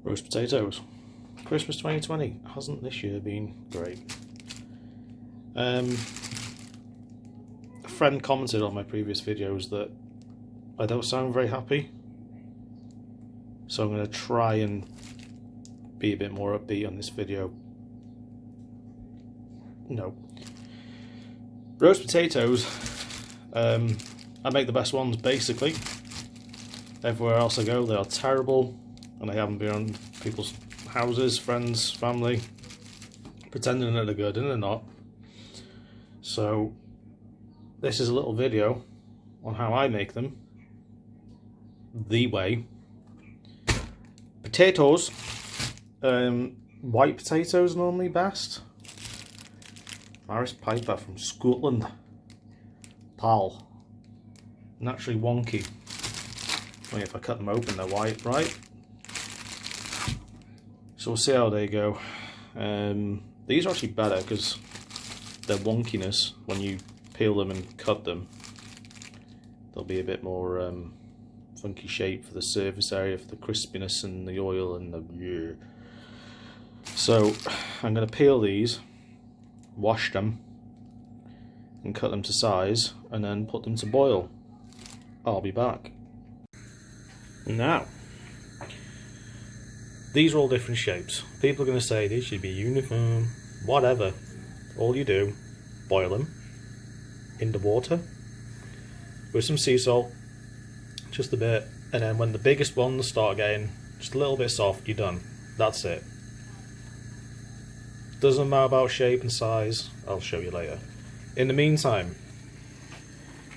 Roast potatoes. Christmas 2020 hasn't this year been great. A friend commented on my previous videos that I don't sound very happy, so I'm going to try and be a bit more upbeat on this video. No. Roast potatoes, I make the best ones basically. Everywhere else I go they are terrible, and I haven't been on people's houses, friends, family, pretending that they're good and they're not. So this is a little video on how I make them the way. Potatoes, white potatoes normally best. Maris Piper from Scotland. Pal. Naturally wonky. Wait, if I cut them open they're white, right? So we'll see how they go. These are actually better because their wonkiness, when you peel them and cut them, they'll be a bit more funky shape for the surface area, for the crispiness and the oil and the... Yeah. So I'm going to peel these, wash them and cut them to size, and then put them to boil. I'll be back. Now, these are all different shapes. People are going to say these should be uniform, whatever. All you do, boil them in the water with some sea salt, just a bit, and then when the biggest ones start getting just a little bit soft, you're done. That's it. Doesn't matter about shape and size, I'll show you later. In the meantime,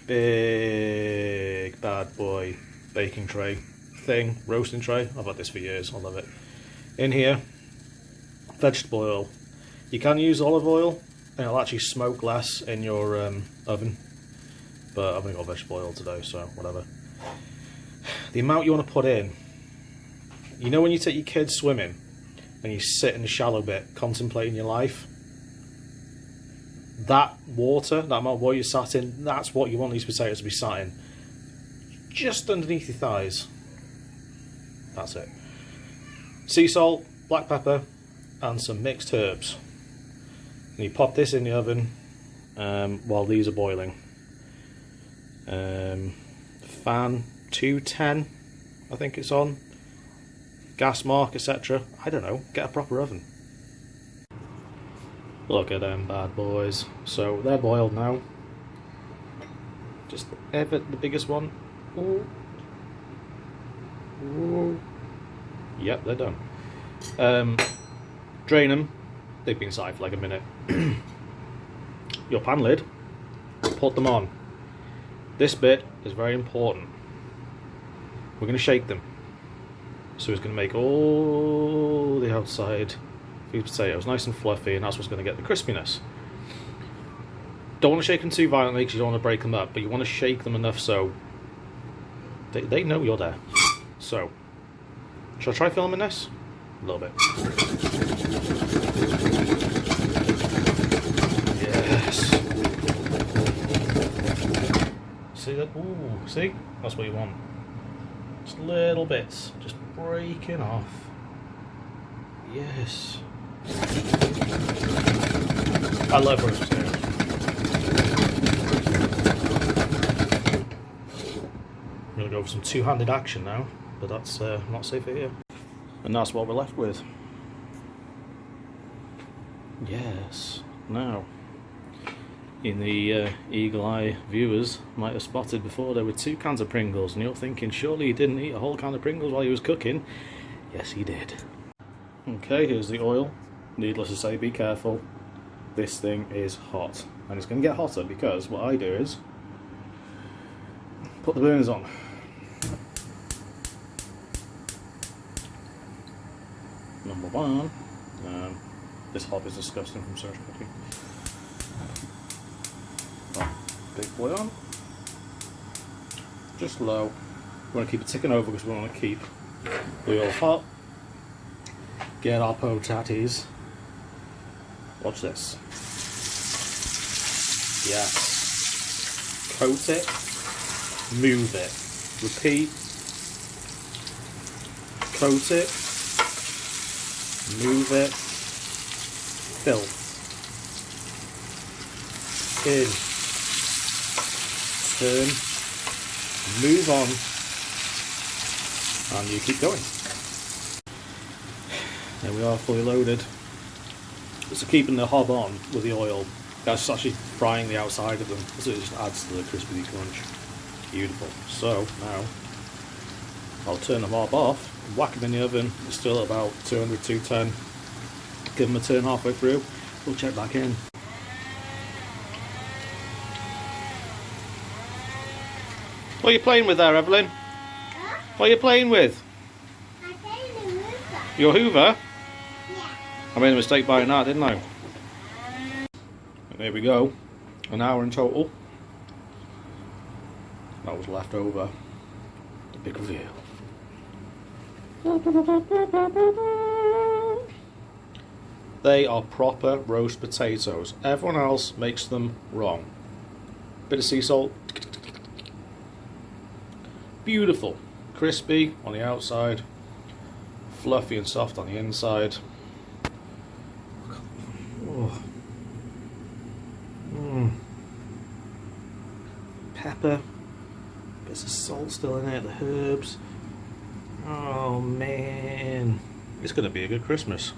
big bad boy baking tray thing, roasting tray. I've had this for years, I love it. In here, vegetable oil. You can use olive oil and it'll actually smoke less in your oven, but I've only got vegetable oil today, so whatever. The amount you want to put in, you know when you take your kids swimming and you sit in the shallow bit contemplating your life, that water, that amount of water you sat in, that's what you want these potatoes to be sat in, just underneath your thighs. That's it. Sea salt, black pepper and some mixed herbs, and you pop this in the oven while these are boiling. Fan 210 I think it's on, gas mark, etc. I don't know, get a proper oven. Look at them bad boys. So they're boiled now. Just ever the biggest one. Ooh. Ooh. Yep, they're done. Drain them. They've been side for like a minute. Your pan lid, put them on. This bit is very important. We're going to shake them. So it's going to make all the outside these potatoes nice and fluffy, and that's what's going to get the crispiness. Don't want to shake them too violently because you don't want to break them up, but you want to shake them enough so they know you're there. So, shall I try filming this? A little bit. Yes. See that? Ooh, see? That's what you want. Just little bits, just breaking off. Yes. I love roast potatoes. I'm going to go for some two-handed action now, but that's not safe here. And that's what we're left with. Yes. Now, in the eagle eye viewers might have spotted before there were 2 cans of Pringles, and you're thinking surely he didn't eat a whole can of Pringles while he was cooking. Yes, he did. Okay, here's the oil. Needless to say, be careful. This thing is hot, and it's going to get hotter because what I do is put the burners on. Number 1. This hob is disgusting from Search Cooking. Big boy on. Just low. We want to keep it ticking over because we want to keep the oil hot. Get our potatoes. Watch this. Yes. Coat it. Move it. Repeat. Coat it. Move it. Fill. In. Turn. Move on. And you keep going. There we are, fully loaded. So keeping the hob on with the oil, that's actually frying the outside of them, so it just adds to the crispy crunch. Beautiful. So now I'll turn the hob off, whack them in the oven. It's still at about 200, 210. Give them a turn halfway through. We'll check back in. What are you playing with there, Evelyn? Huh? What are you playing with? I'm playing the Hoover. Your Hoover? Yeah. I made a mistake buying that, didn't I? And there we go. An hour in total. That was left over. The big reveal. They are proper roast potatoes. Everyone else makes them wrong. Bit of sea salt. Beautiful. Crispy on the outside. Fluffy and soft on the inside. Oh. Pepper. Bits of salt still in it. The herbs. Oh man. It's going to be a good Christmas.